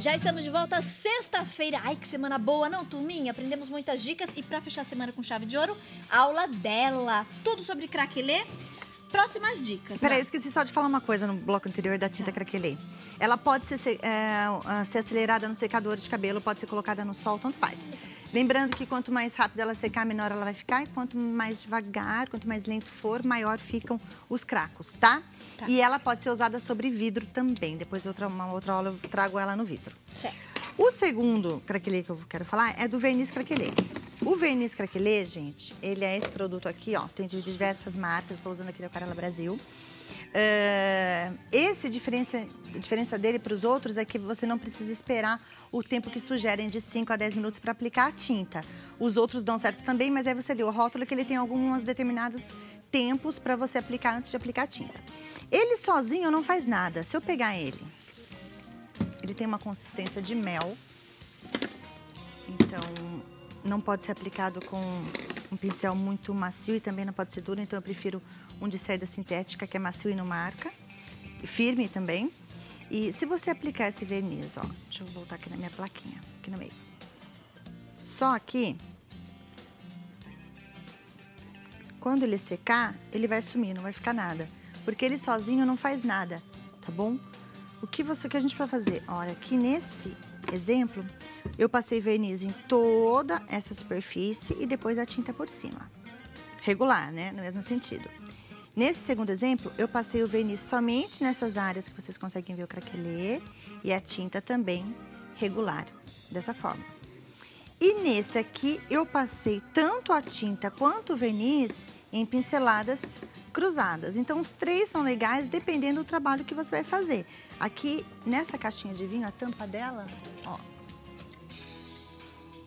Já estamos de volta sexta-feira. Ai, que semana boa, não, turminha? Aprendemos muitas dicas e pra fechar a semana com chave de ouro, aula dela. Tudo sobre craquelê. Próximas dicas. Peraí, eu esqueci só de falar uma coisa no bloco anterior da tinta craquelê. Ela pode ser acelerada no secador de cabelo, pode ser colocada no sol, tanto faz. Lembrando que quanto mais rápido ela secar, menor ela vai ficar. E quanto mais devagar, quanto mais lento for, maior ficam os cracos, tá? E ela pode ser usada sobre vidro também. Depois, uma outra aula, eu trago ela no vidro. Certo. O segundo craquelê que eu quero falar é do verniz craquelê. O verniz craquelê, gente, ele é esse produto aqui, ó. Tem de diversas marcas, estou usando aqui da Aquarela Brasil. A diferença dele para os outros é que você não precisa esperar o tempo que sugerem de 5 a 10 minutos para aplicar a tinta. Os outros dão certo também, mas aí você lê o rótulo que ele tem alguns determinados tempos para você aplicar antes de aplicar a tinta. Ele sozinho não faz nada. Se eu pegar ele tem uma consistência de mel, então não pode ser aplicado com um pincel muito macio e também não pode ser duro, então eu prefiro um de cerda sintética, que é macio e não marca, firme também. E se você aplicar esse verniz, ó, deixa eu voltar aqui na minha plaquinha, aqui no meio. Só aqui, quando ele secar, ele vai sumir, não vai ficar nada, porque ele sozinho não faz nada, tá bom? O que a gente vai fazer? Olha, aqui nesse exemplo, eu passei verniz em toda essa superfície e depois a tinta por cima. Regular, né? No mesmo sentido. Nesse segundo exemplo, eu passei o verniz somente nessas áreas que vocês conseguem ver o craquelê e a tinta também regular, dessa forma. E nesse aqui, eu passei tanto a tinta quanto o verniz em pinceladas cruzadas. Então, os três são legais dependendo do trabalho que você vai fazer. Aqui, nessa caixinha de vinho, a tampa dela, ó,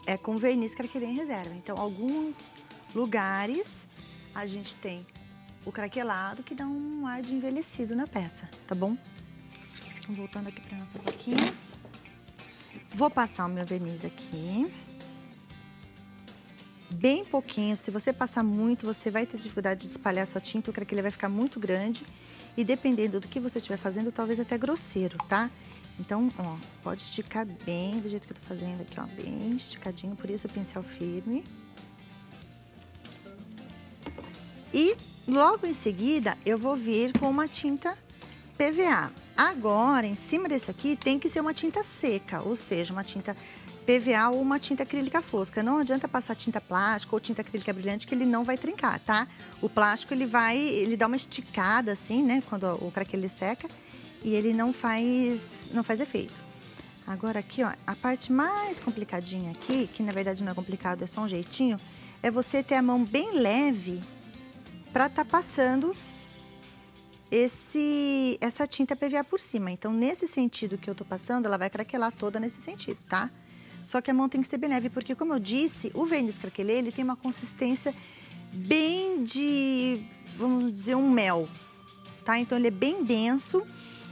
é com verniz craquelê em reserva. Então, alguns lugares a gente tem o craquelado que dá um ar de envelhecido na peça, tá bom? Então, voltando aqui para nossa plaquinha. Vou passar o meu verniz aqui. Bem pouquinho. Se você passar muito, você vai ter dificuldade de espalhar a sua tinta, o craquelê vai ficar muito grande. E dependendo do que você estiver fazendo, talvez até grosseiro, tá? Então, ó, pode esticar bem do jeito que eu tô fazendo aqui, ó, bem esticadinho, por isso o pincel firme. E logo em seguida, eu vou vir com uma tinta PVA. Agora, em cima desse aqui, tem que ser uma tinta seca, ou seja, uma tinta PVA ou uma tinta acrílica fosca. Não adianta passar tinta plástica ou tinta acrílica brilhante que ele não vai trincar, tá? O plástico, ele dá uma esticada assim, né, quando o craquelê seca e ele não faz efeito. Agora aqui, ó, a parte mais complicadinha aqui, que na verdade não é complicado, é só um jeitinho, é você ter a mão bem leve para tá passando essa tinta PVA por cima. Então, nesse sentido que eu tô passando, ela vai craquelar toda nesse sentido, tá? Só que a mão tem que ser bem leve, porque, como eu disse, o verniz craquelê, ele tem uma consistência bem de, vamos dizer, um mel, tá? Então, ele é bem denso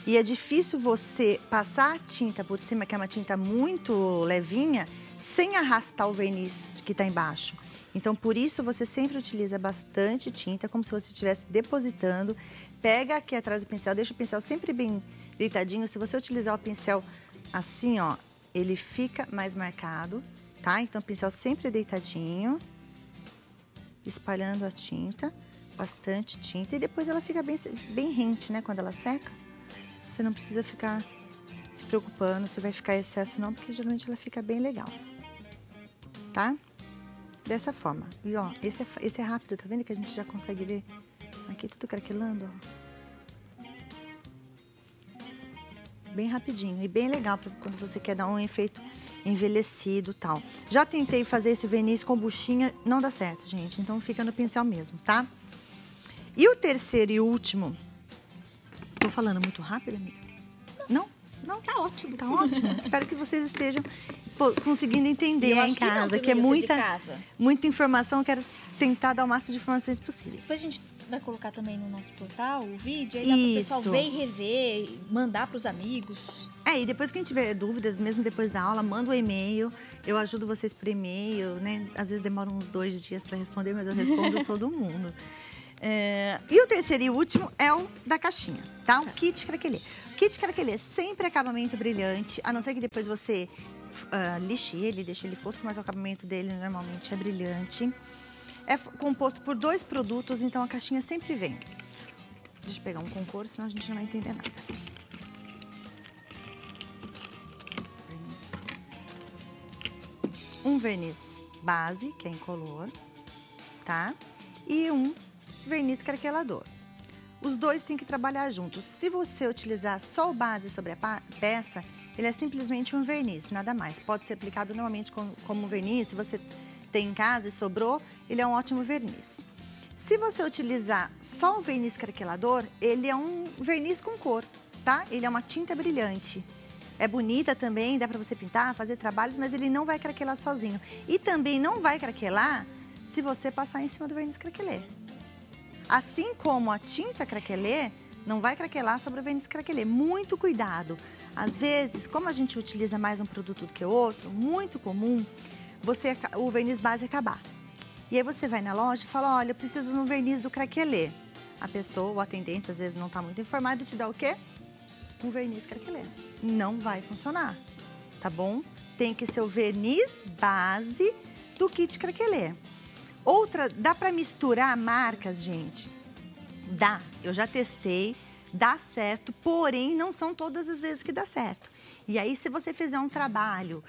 e é difícil você passar a tinta por cima, que é uma tinta muito levinha, sem arrastar o verniz que tá embaixo. Então, por isso, você sempre utiliza bastante tinta, como se você estivesse depositando. Pega aqui atrás do pincel, deixa o pincel sempre bem deitadinho. Se você utilizar o pincel assim, ó, ele fica mais marcado, tá? Então, o pincel sempre deitadinho, espalhando a tinta, bastante tinta. E depois ela fica bem rente, né? Quando ela seca, você não precisa ficar se preocupando se vai ficar excesso não, porque geralmente ela fica bem legal, tá? Dessa forma. E, ó, esse é rápido, tá vendo que a gente já consegue ver aqui tudo craquelando, ó. Bem rapidinho e bem legal pra quando você quer dar um efeito envelhecido e tal. Já tentei fazer esse verniz com buchinha, não dá certo, gente. Então, fica no pincel mesmo, tá? E o terceiro e último... Tô falando muito rápido, amiga? Não? Não? Tá ótimo. Tá ótimo. Espero que vocês estejam conseguindo entender em casa, que é muita informação. Eu quero tentar dar o máximo de informações possíveis. Depois a gente vai colocar também no nosso portal o vídeo, aí dá pro pessoal ver e rever, mandar pros amigos. E depois que a gente tiver dúvidas, mesmo depois da aula, manda um e-mail. Eu ajudo vocês por e-mail, né? Às vezes demora uns 2 dias para responder, mas eu respondo todo mundo. E o terceiro e último é o da caixinha, tá? O kit craquelê. Kit craquelê, sempre acabamento brilhante, a não ser que depois você lixe ele, deixe ele fosco, mas o acabamento dele normalmente é brilhante. É composto por 2 produtos, então a caixinha sempre vem. Deixa eu pegar um com cor, senão a gente não vai entender nada. Verniz. Um verniz base, que é incolor, tá? E um verniz craquelador. Os dois têm que trabalhar juntos. Se você utilizar só o base sobre a peça, ele é simplesmente um verniz, nada mais. Pode ser aplicado normalmente como verniz, se você tem em casa e sobrou, ele é um ótimo verniz. Se você utilizar só o verniz craquelador, ele é um verniz com cor, tá? Ele é uma tinta brilhante. É bonita também, dá pra você pintar, fazer trabalhos, mas ele não vai craquelar sozinho. E também não vai craquelar se você passar em cima do verniz craquelê. Assim como a tinta craquelê não vai craquelar sobre o verniz craquelê. Muito cuidado. Às vezes, como a gente utiliza mais um produto do que o outro, muito comum, o verniz base acabar. E aí você vai na loja e fala, olha, eu preciso de um verniz do craquelê. A pessoa, o atendente, às vezes não está muito informado e te dá o quê? Um verniz craquelê. Não vai funcionar, tá bom? Tem que ser o verniz base do kit craquelê. Outra, dá para misturar marcas, gente? Dá, eu já testei, dá certo, porém não são todas as vezes que dá certo. E aí, se você fizer um trabalho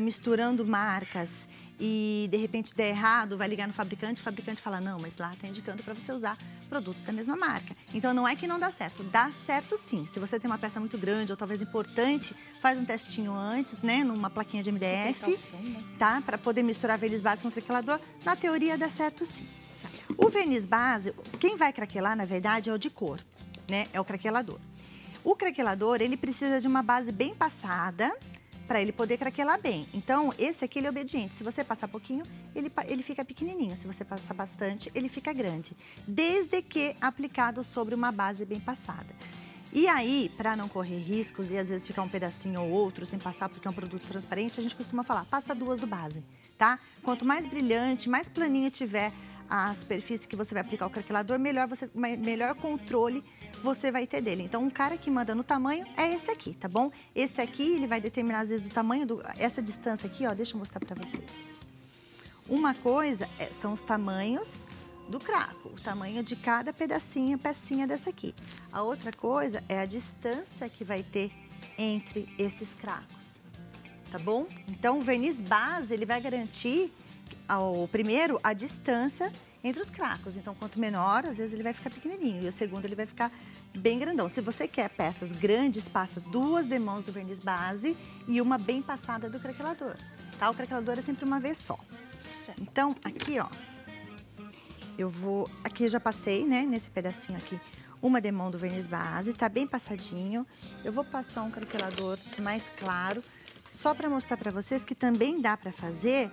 misturando marcas e de repente der errado, vai ligar no fabricante, o fabricante fala, não, mas lá está indicando para você usar produtos da mesma marca. Então, não é que não dá certo sim. Se você tem uma peça muito grande ou talvez importante, faz um testinho antes, né, numa plaquinha de MDF, tá? Para poder misturar verniz base com craquelador. Na teoria, dá certo sim. O verniz base, quem vai craquelar, na verdade, é o de cor, né? É o craquelador. O craquelador, ele precisa de uma base bem passada para ele poder craquelar bem. Então, esse aqui, ele é obediente. Se você passar pouquinho, ele fica pequenininho. Se você passar bastante, ele fica grande. Desde que aplicado sobre uma base bem passada. E aí, para não correr riscos e às vezes ficar um pedacinho ou outro sem passar porque é um produto transparente, a gente costuma falar, passa 2 do base, tá? Quanto mais brilhante, mais planinho tiver a superfície que você vai aplicar o craquelador, melhor controle você vai ter dele. Então, um cara que manda no tamanho é esse aqui, tá bom? Esse aqui, ele vai determinar, às vezes, o tamanho, essa distância aqui, ó, deixa eu mostrar pra vocês. Uma coisa são os tamanhos do craco, o tamanho de cada pecinha dessa aqui. A outra coisa é a distância que vai ter entre esses cracos, tá bom? Então, o verniz base, ele vai garantir, primeiro, a distância entre os cracos. Então, quanto menor, às vezes ele vai ficar pequenininho. E o segundo, ele vai ficar bem grandão. Se você quer peças grandes, passa 2 demãos do verniz base e uma bem passada do craquelador, tá? O craquelador é sempre uma vez só. Certo. Então, aqui, ó, aqui eu já passei, né, nesse pedacinho aqui, uma demão do verniz base, tá bem passadinho. Eu vou passar um craquelador mais claro, só para mostrar para vocês que também dá para fazer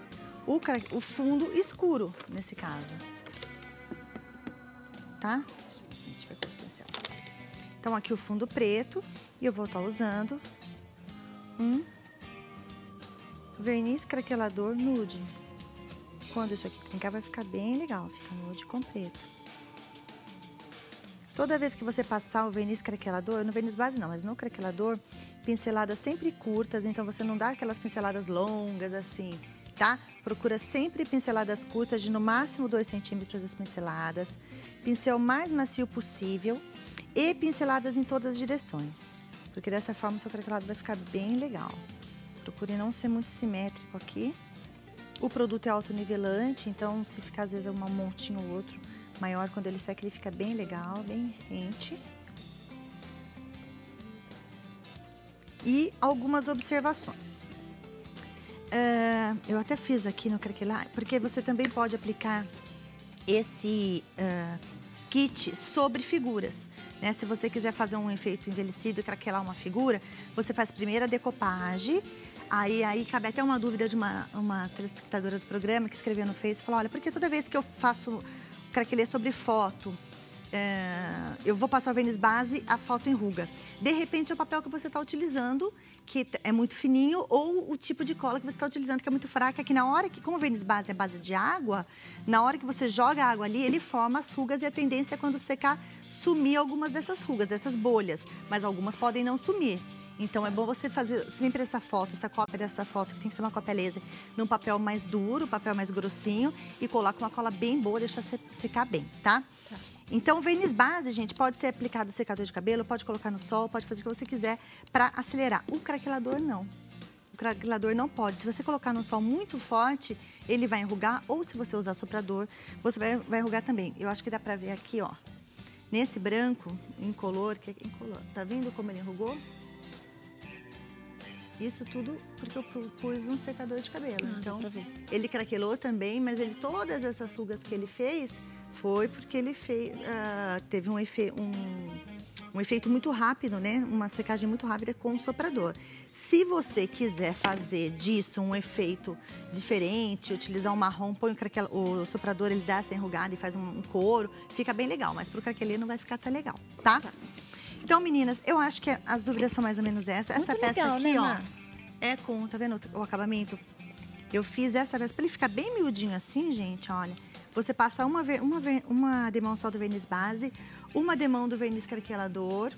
o fundo escuro, nesse caso. Tá? Deixa eu ver com o pincel. Então, aqui o fundo preto, e eu vou estar usando um verniz craquelador nude. Quando isso aqui trincar, vai ficar bem legal, fica nude com preto. Toda vez que você passar o verniz craquelador, no verniz base não, mas no craquelador, pinceladas sempre curtas, então você não dá aquelas pinceladas longas assim, tá? Procura sempre pinceladas curtas de no máximo 2 centímetros as pinceladas, pincel mais macio possível e pinceladas em todas as direções, porque dessa forma o seu craquelado vai ficar bem legal. Procure não ser muito simétrico aqui. O produto é autonivelante, então se ficar às vezes um montinho ou outro maior, quando ele seca ele fica bem legal, bem rente. E algumas observações. Eu até fiz aqui no craquelar, porque você também pode aplicar esse kit sobre figuras, né? Se você quiser fazer um efeito envelhecido e craquelar uma figura, você faz primeiro a decopagem. Aí cabe até uma dúvida de uma telespectadora do programa que escreveu no Face, falou, olha, porque toda vez que eu faço craquelê sobre foto, eu vou passar o verniz base, a foto enruga. De repente, é o papel que você está utilizando, que é muito fininho, ou o tipo de cola que você está utilizando, que é muito fraca, que na hora que, como o verniz base é base de água, na hora que você joga a água ali, ele forma as rugas e a tendência é quando secar, sumir algumas dessas rugas, dessas bolhas. Mas algumas podem não sumir. Então, é bom você fazer sempre essa foto, essa cópia dessa foto, que tem que ser uma cópia laser, num papel mais duro, papel mais grossinho, e colar com uma cola bem boa, deixar secar bem, tá? Então, o verniz base, gente, pode ser aplicado no secador de cabelo, pode colocar no sol, pode fazer o que você quiser para acelerar. O craquelador, não. O craquelador não pode. Se você colocar no sol muito forte, ele vai enrugar, ou se você usar soprador, você vai enrugar também. Eu acho que dá pra ver aqui, ó, nesse branco, incolor, tá vendo como ele enrugou? Isso tudo porque eu pus um secador de cabelo. Então, ele craquelou também, mas todas essas rugas que ele fez foi porque ele teve um efeito muito rápido, né? Uma secagem muito rápida com o soprador. Se você quiser fazer disso um efeito diferente, utilizar um marrom, põe o soprador, ele dá essa enrugada e faz um couro, fica bem legal, mas pro craquelê não vai ficar tão legal, tá? Então, meninas, eu acho que as dúvidas são mais ou menos essas. Essa peça legal, aqui, né, ó, tá vendo o acabamento? Eu fiz essa peça pra ele ficar bem miudinho assim, gente, olha. Você passa uma demão só do verniz base, uma demão do verniz craquelador,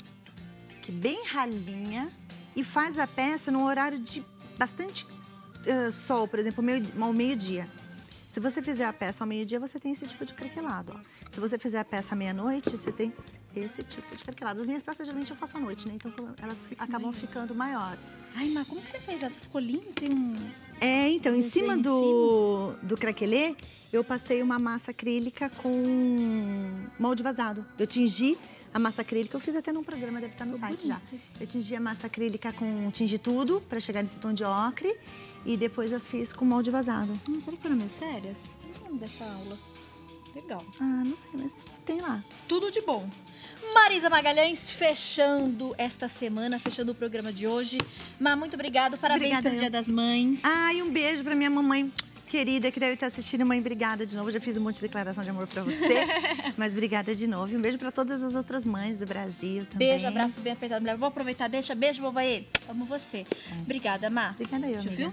que bem ralinha, e faz a peça num horário de bastante sol, por exemplo, ao meio-dia. Se você fizer a peça ao meio-dia, você tem esse tipo de craquelado, ó. Se você fizer a peça à meia-noite, você tem esse tipo de craquelado. As minhas peças, geralmente, eu faço à noite, né? Então, elas acabam ficando maiores. Ai, mas como que você fez essa? Ficou lindo? Tem então, em cima do craquelê, eu passei uma massa acrílica com molde vazado. Eu tingi a massa acrílica, eu fiz até num programa, deve estar no site já. Eu tingi a massa acrílica com tingi tudo, pra chegar nesse tom de ocre. E depois eu fiz com molde vazado. Será que foi nas minhas férias? Não lembro dessa aula. Legal. Não sei, mas tem lá. Tudo de bom. Marisa Magalhães, fechando esta semana, fechando o programa de hoje. Má, muito obrigada. Parabéns pelo Dia das Mães. E um beijo pra minha mamãe querida, que deve estar assistindo. Mãe, obrigada de novo. Eu já fiz um monte de declaração de amor pra você. Mas obrigada de novo. E um beijo pra todas as outras mães do Brasil também. Beijo, abraço bem apertado. Vou aproveitar, deixa. Beijo, vovô. Amo você. Obrigada, Má. Obrigada eu, amiga. Viu?